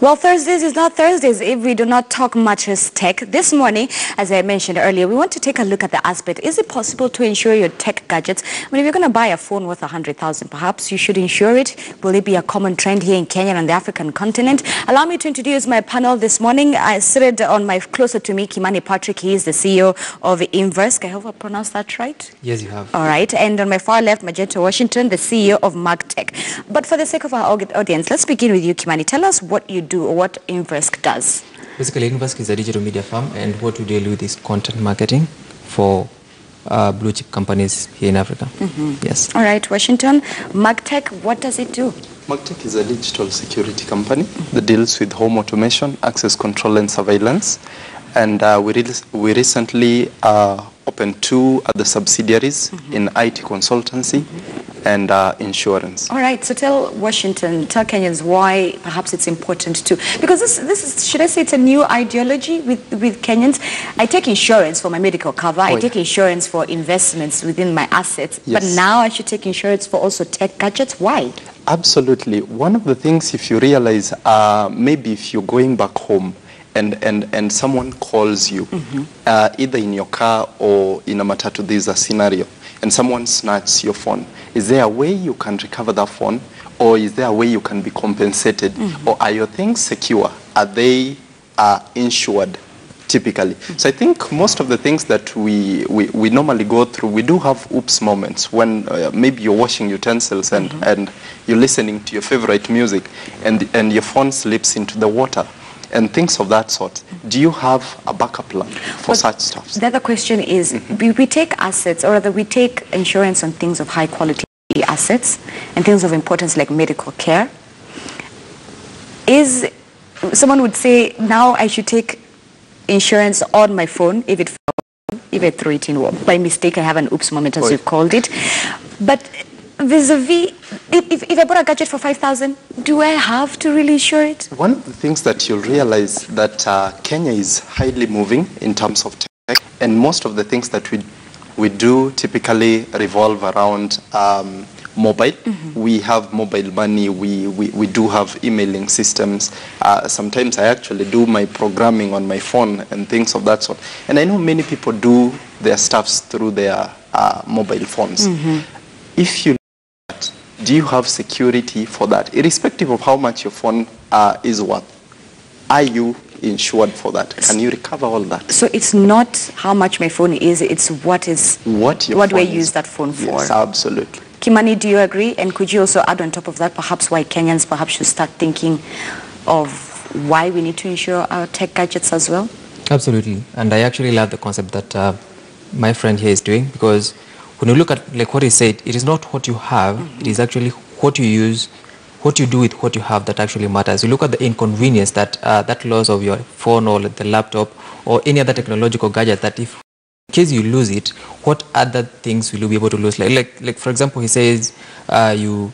Well, Thursdays is not Thursdays if we do not talk much as tech. This morning, as I mentioned earlier, we want to take a look at the aspect. Is it possible to insure your tech gadgets? I mean, if you're going to buy a phone worth 100,000, perhaps you should insure it. Will it be a common trend here in Kenya and on the African continent? Allow me to introduce my panel this morning. I seated on my closer to me, Kimani Patrick. He is the CEO of Inverse. I hope I pronounced that right? Yes, you have. All right. And on my far left, Magenta Washington, the CEO of MagTech. But for the sake of our audience, let's begin with you, Kimani. Tell us what you do or what Inverse does. Basically, Inverse is a digital media firm, and what we deal with is content marketing for blue chip companies here in Africa. Yes. All right, Washington. MagTech, what does it do? MagTech is a digital security company that deals with home automation, access control, and surveillance. And we recently opened 2 other subsidiaries in IT consultancy and insurance. All right, so tell Washington, tell Kenyans why perhaps it's important to, because this is, should I say it's a new ideology with Kenyans. I take insurance for my medical cover, I take insurance for investments within my assets, but now I should take insurance for also tech gadgets. Why? Absolutely. One of the things, if you realize, maybe if you're going back home, and someone calls you, either in your car or in a matatu, there's a scenario, and someone snatches your phone. Is there a way you can recover that phone, or is there a way you can be compensated, or are your things secure? Are they insured, typically? So I think most of the things that we normally go through, we do have oops moments when maybe you're washing utensils and you're listening to your favorite music, and your phone slips into the water, and things of that sort. Do you have a backup plan for such stuff? The other question is, we take assets, or rather we take insurance on things of high quality assets and things of importance like medical care. Someone would say, now I should take insurance on my phone if it fell, if I threw it in water. By mistake, I have an oops moment, as you've called it. But vis-a-vis, if I bought a gadget for 5,000, do I have to really insure it? One of the things that you'll realize that Kenya is highly moving in terms of tech, and most of the things that we do typically revolve around mobile. We have mobile money, we do have emailing systems. Sometimes I actually do my programming on my phone and things of that sort. And I know many people do their stuffs through their mobile phones. If you do you have security for that? Irrespective of how much your phone is worth, are you insured for that? Can you recover all that? So it's not how much my phone is, it's what do I use that phone for? Yes, absolutely. Kimani, do you agree? And could you also add on top of that perhaps why Kenyans perhaps should start thinking of why we need to insure our tech gadgets as well? Absolutely. And I actually love the concept that my friend here is doing, because when you look at like what he said, it is not what you have, it is actually what you use, what you do with what you have that actually matters. You look at the inconvenience that that loss of your phone or the laptop or any other technological gadget, that if in case you lose it, what other things will you be able to lose? Like for example, he says you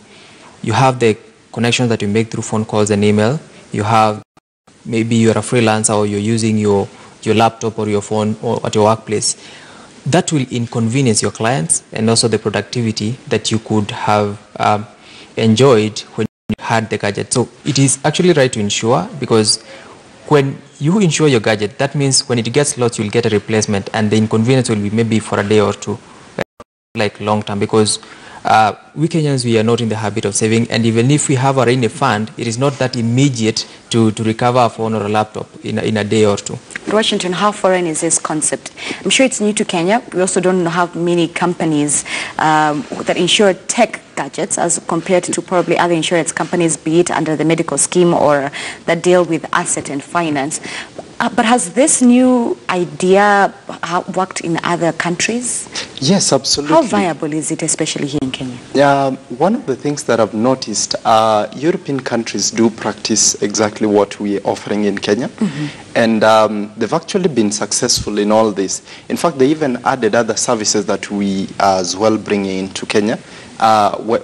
have the connections that you make through phone calls and email. You have, maybe you're a freelancer or you're using your laptop or your phone or at your workplace. That will inconvenience your clients and also the productivity that you could have enjoyed when you had the gadget. So it is actually right to insure, because when you insure your gadget, that means when it gets lost, you'll get a replacement, and the inconvenience will be maybe for a day or two, like long term, because we Kenyans, we are not in the habit of saving, and even if we have a rainy fund, it is not that immediate to recover a phone or a laptop in a day or two. Washington, how foreign is this concept? I'm sure it's new to Kenya. We also don't have many companies that insure tech gadgets as compared to probably other insurance companies, be it under the medical scheme or that deal with asset and finance. But has this new idea worked in other countries? Yes, absolutely. How viable is it, especially here in Kenya? One of the things that I've noticed, European countries do practice exactly what we're offering in Kenya. And they've actually been successful in all this. In fact, they even added other services that we as well bring into Kenya,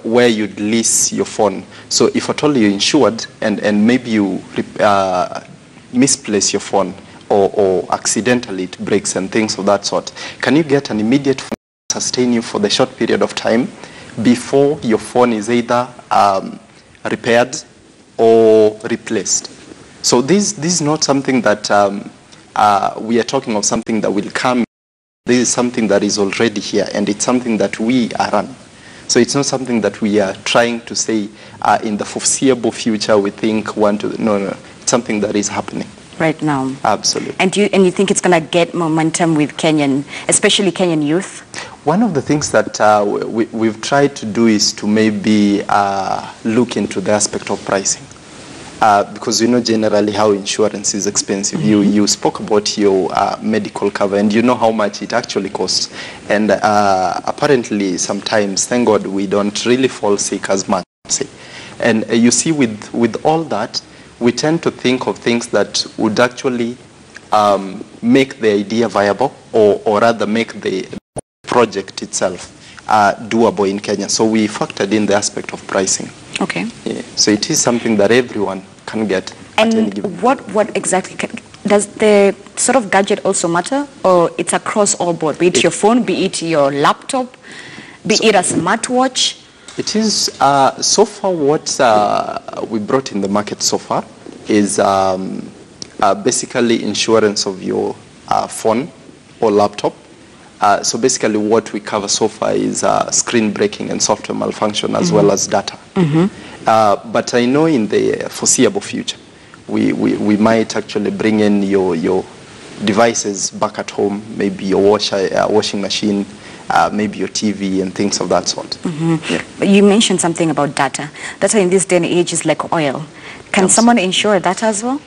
where you'd lease your phone. So if at all you're insured and maybe you misplace your phone or accidentally it breaks and things of that sort, can you get an immediate phone to sustain you for the short period of time before your phone is either repaired or replaced? So this is not something that we are talking of something that will come. This is something that is already here, and it's something that we are running. So it's not something that we are trying to say in the foreseeable future we think no. It's something that is happening right now. Absolutely. And you think it's going to get momentum with Kenyan, especially Kenyan youth? One of the things that we've tried to do is to maybe look into the aspect of pricing. Because you know generally how insurance is expensive. Mm-hmm. You spoke about your medical cover, and you know how much it actually costs. And apparently sometimes, thank God, we don't really fall sick as much. And you see with all that, we tend to think of things that would actually make the idea viable, or rather make the project itself doable in Kenya. So we factored in the aspect of pricing. Okay. Yeah. So it is something that everyone can get. And what exactly does the sort of gadget also matter, or it's across all board? Be it your phone, be it your laptop, be it a smartwatch? It is so far what we brought in the market so far is basically insurance of your phone or laptop. So basically what we cover so far is screen breaking and software malfunction, as well as data. But I know in the foreseeable future, we might actually bring in your devices back at home, maybe your washing machine, maybe your TV and things of that sort. Yeah. But you mentioned something about data. Data in this day and age is like oil. Can someone insure data as well?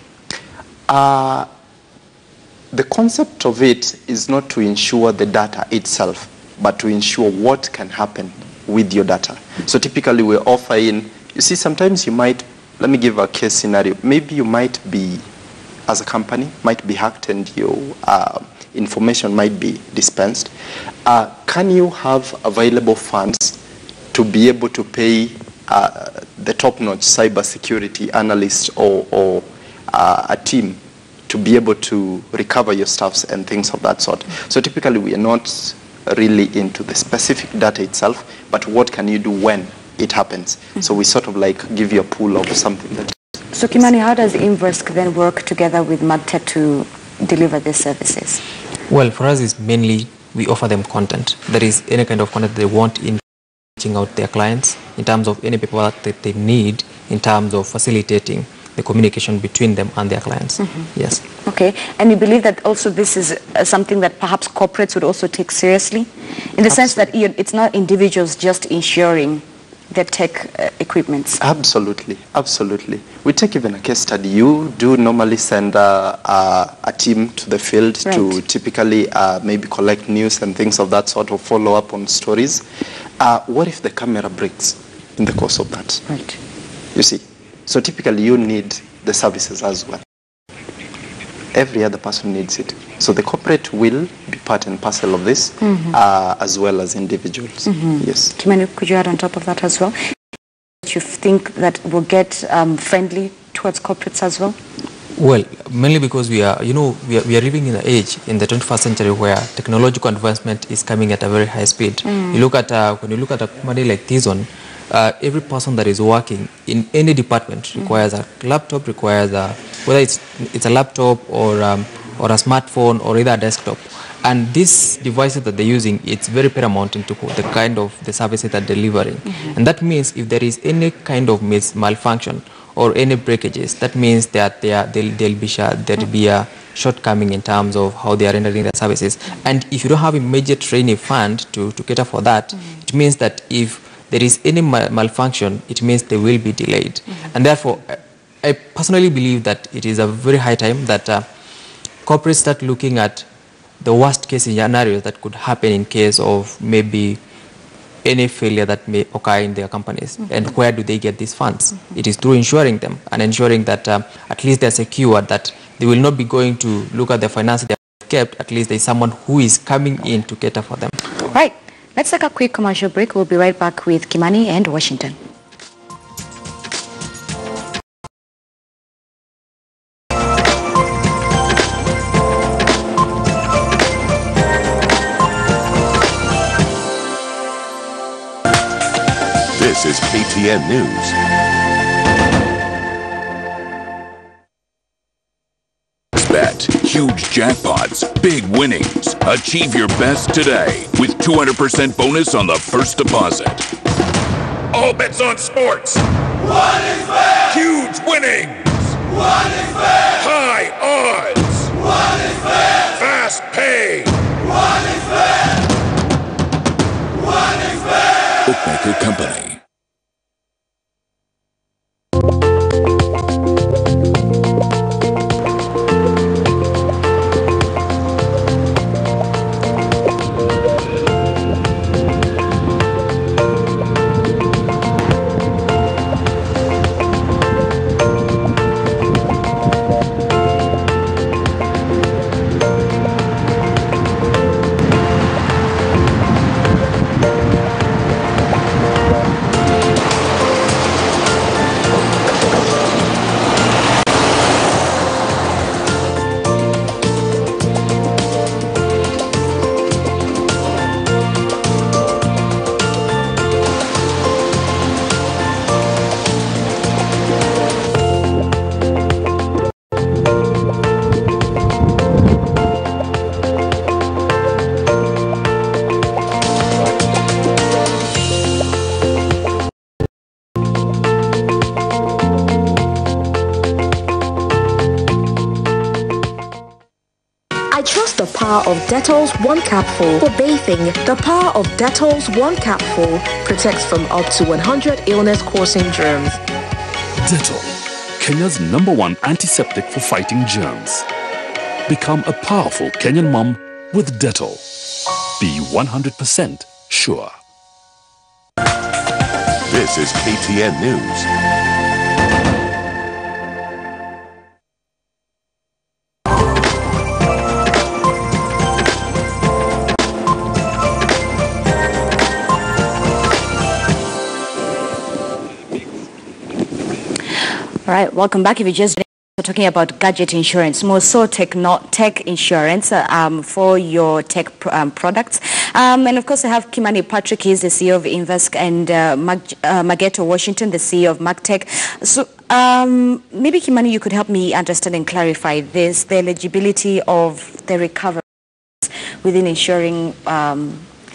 The concept of it is not to insure the data itself, but to insure what can happen with your data. So typically we offer in, you see, sometimes you might, let me give a case scenario. Maybe you might be, as a company, might be hacked and your information might be dispensed. Can you have available funds to be able to pay the top-notch cybersecurity analyst or a team to be able to recover your stuffs and things of that sort? So typically we are not really into the specific data itself, but what can you do when it happens? So we sort of like give you a pool of something that... So Kimani, how does Inversk then work together with MadTech to deliver these services? Well, for us it's mainly we offer them content. There is any kind of content they want in reaching out their clients, in terms of any paperwork that they need, in terms of facilitating the communication between them and their clients. Yes. Okay, and you believe that also this is something that perhaps corporates would also take seriously, in the sense that it's not individuals just insuring their tech equipments? Absolutely, absolutely. We take even a case study. You do normally send a team to the field to typically maybe collect news and things of that sort, or follow up on stories. What if the camera breaks in the course of that? Right. You see, so typically you need the services as well. Every other person needs it. So the corporate will be part and parcel of this, as well as individuals. Yes. Kimani, could you add on top of that as well? You think that will get friendly towards corporates as well? Well, mainly because we are living in an age in the 21st century where technological advancement is coming at a very high speed. You look at when you look at a company like this one, every person that is working in any department requires a laptop, requires whether it's a laptop or a smartphone or either a desktop. And these devices that they're using, it's very paramount into the kind of the services they're delivering. And that means if there is any kind of malfunction or any breakages, that means that there'll be a shortcoming in terms of how they are rendering their services. And if you don't have immediate training fund to cater for that, it means that if there is any malfunction, it means they will be delayed. And therefore, I personally believe that it is a very high time that corporates start looking at the worst case scenarios that could happen in case of maybe any failure that may occur in their companies. And where do they get these funds? It is through insuring them and ensuring that at least they're secure, that they will not be going to look at the finances they have kept. At least there's someone who is coming in to cater for them. Right. Let's take a quick commercial break. We'll be right back with Kimani and Washington. This is KTN News. Huge jackpots, big winnings. Achieve your best today with 200% bonus on the first deposit. All bets on sports. What is fair? Huge winnings. What is fair? High odds. What is fair? Fast pay. What is fair? What is fair? Bookmaker Company. The power of Dettol's One Capful for bathing. The power of Dettol's One Capful protects from up to 100 illness-causing germs. Dettol, Kenya's #1 antiseptic for fighting germs. Become a powerful Kenyan mom with Dettol. Be 100% sure. This is KTN News. All right, welcome back. If you just we're talking about gadget insurance, more so tech insurance for your tech products. And of course, I have Kimani Patrick. He's the CEO of Invesc, and Mageto Washington, the CEO of MagTech. So maybe Kimani, you could help me understand and clarify this, the eligibility of the recovery within insuring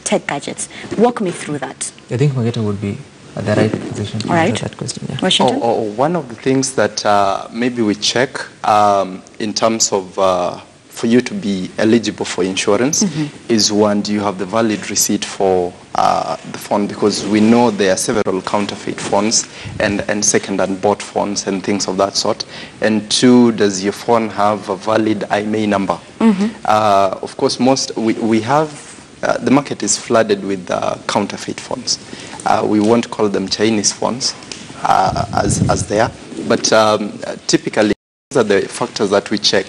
tech gadgets. Walk me through that. I think Mageto would be the right position to answer that question. Yeah. Washington? One of the things that maybe we check in terms of for you to be eligible for insurance is, one, do you have the valid receipt for the phone, because we know there are several counterfeit phones and second and bought phones and things of that sort. And two, does your phone have a valid IMEI number? Of course, we have the market is flooded with counterfeit phones. We won't call them Chinese phones as they are, but typically these are the factors that we check.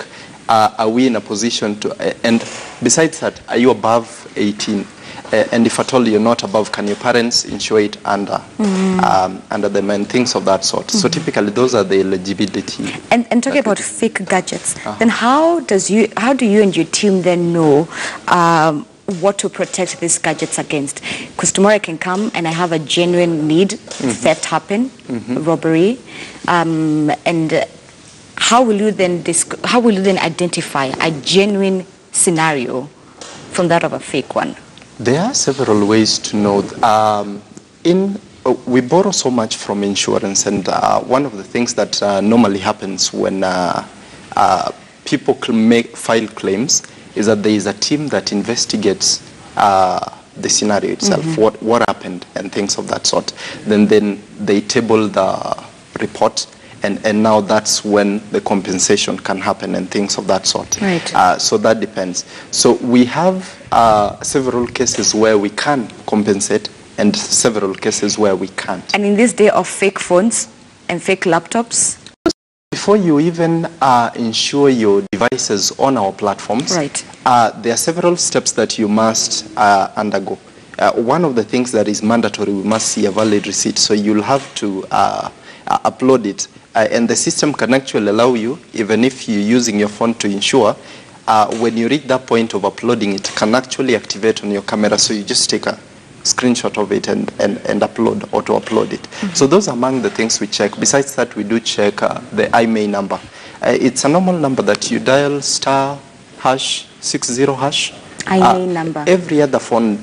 Are we in a position to, and besides that, are you above 18? And if at all you're not above, can your parents insure it under them and things of that sort? So typically those are the eligibility. And talking about fake gadgets, then how do you and your team then know what to protect these gadgets against? Because tomorrow I can come and I have a genuine need, theft happen, robbery, and how will you then identify a genuine scenario from that of a fake one? There are several ways to know. We borrow so much from insurance, and one of the things that normally happens when people file claims is that there is a team that investigates the scenario itself, what happened and things of that sort. Then they table the report, and now that's when the compensation can happen and things of that sort. Right. So that depends. So we have several cases where we can compensate and several cases where we can't. And in this day of fake phones and fake laptops? Before you even insure your devices on our platforms, there are several steps that you must undergo. One of the things that is mandatory, we must see a valid receipt. So you'll have to upload it. And the system can actually allow you, even if you're using your phone to insure, when you reach that point of uploading, it can actually activate on your camera. So you just take a screenshot of it and upload or to upload it. So those are among the things we check. Besides that, we do check the IMEI number. It's a normal number that you dial *#60#. IMEI number. Every other phone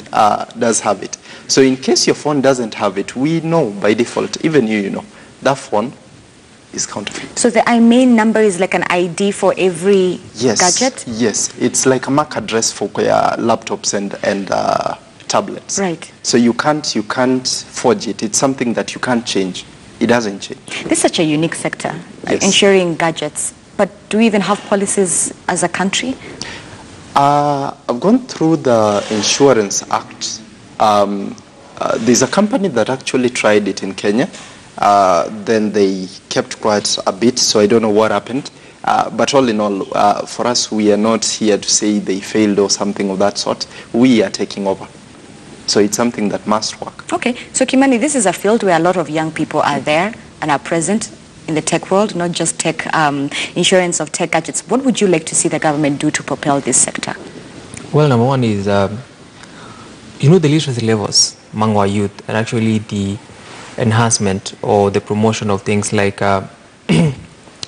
does have it. So in case your phone doesn't have it, we know by default, even you know, that phone is counterfeit. So the IMEI number is like an ID for every gadget? Yes, it's like a MAC address for your laptops and tablets. Right. So you can't forge it. It's something that you can't change. It doesn't change. This is such a unique sector, Yes. insuring gadgets. But do we even have policies as a country? I've gone through the Insurance Act. There's a company that actually tried it in Kenya. Then they kept quiet a bit, so I don't know what happened. But all in all, for us, we are not here to say they failed or something of that sort. We are taking over. So it's something that must work. Okay, so Kimani, this is a field where a lot of young people are there and are present in the tech world, not just tech insurance of tech gadgets. What would you like to see the government do to propel this sector? Well, number one is, you know, the literacy levels among our youth, and actually the enhancement or the promotion of things like the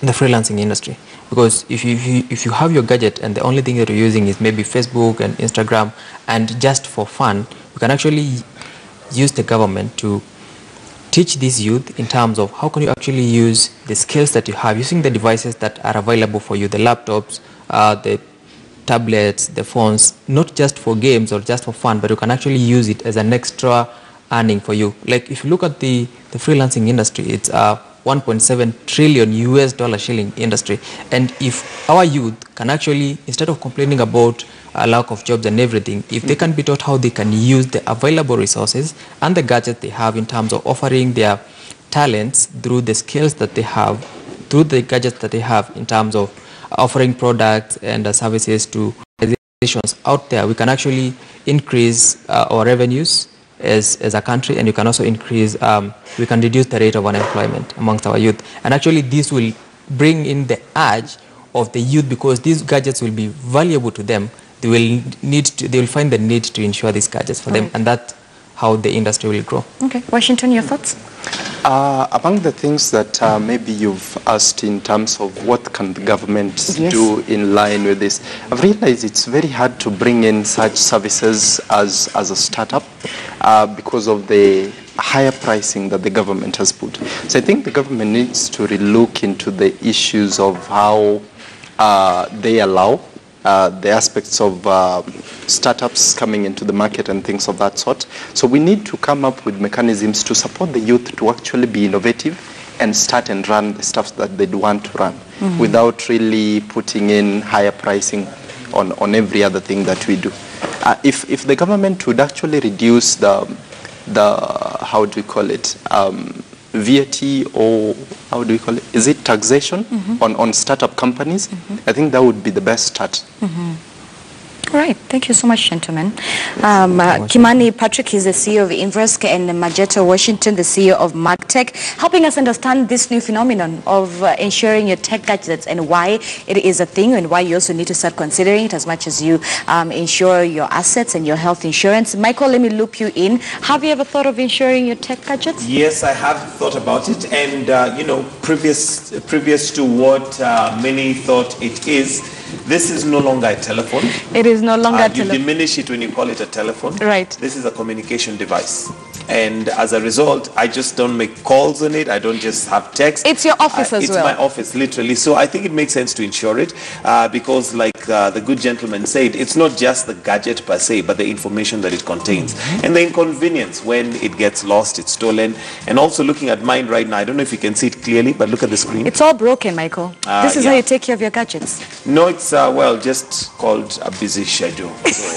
freelancing industry. Because if you have your gadget and the only thing that you're using is maybe Facebook and Instagram, and just for fun, you can actually use the government to teach these youth in terms of how can you actually use the skills that you have using the devices that are available for you, the laptops, the tablets, the phones, not just for games or just for fun, but you can actually use it as an extra earning for you. Like if you look at the freelancing industry, it's a $1.7 trillion US shilling industry. And if our youth can actually, instead of complaining about a lack of jobs and everything, if they can be taught how they can use the available resources and the gadgets they have in terms of offering their talents through the skills that they have, through the gadgets that they have in terms of offering products and services to organizations out there, we can actually increase our revenues as a country, and you can also increase, we can reduce the rate of unemployment amongst our youth. And actually this will bring in the urge of the youth, because these gadgets will be valuable to them. They will find the need to insure these gadgets for them, and that's how the industry will grow. Okay, Washington, your thoughts? Among the things that maybe you've asked in terms of what can the government do in line with this, I've realized it's very hard to bring in such services as a startup because of the higher pricing that the government has put. So I think the government needs to relook into the issues of how they allow the aspects of startups coming into the market and things of that sort. So we need to come up with mechanisms to support the youth to actually be innovative and start and run the stuff that they'd want to run without really putting in higher pricing on every other thing that we do. If the government would actually reduce the how do we call it, VAT, or how do we call it? Is it taxation on startup companies? I think that would be the best start. All right, thank you so much, gentlemen. Kimani Patrick is the CEO of Inversk, and Majeto Washington, the CEO of MagTech, helping us understand this new phenomenon of insuring your tech gadgets and why it is a thing, and why you also need to start considering it as much as you insure your assets and your health insurance. Michael, let me loop you in. Have you ever thought of insuring your tech gadgets? Yes, I have thought about it, and you know, previous to what many thought it is, this is no longer a telephone. It is no longer a telephone. You diminish it when you call it a telephone. Right. This is a communication device. And as a result, I just don't make calls on it. I don't just have text. It's your office as well. It's my office, literally. So I think it makes sense to insure it because, like the good gentleman said, it's not just the gadget per se, but the information that it contains. And the inconvenience when it gets lost, it's stolen. And also looking at mine right now, I don't know if you can see it clearly, but look at the screen. It's all broken, Michael. This is how you take care of your gadgets. No, it's, well, just called a busy schedule. So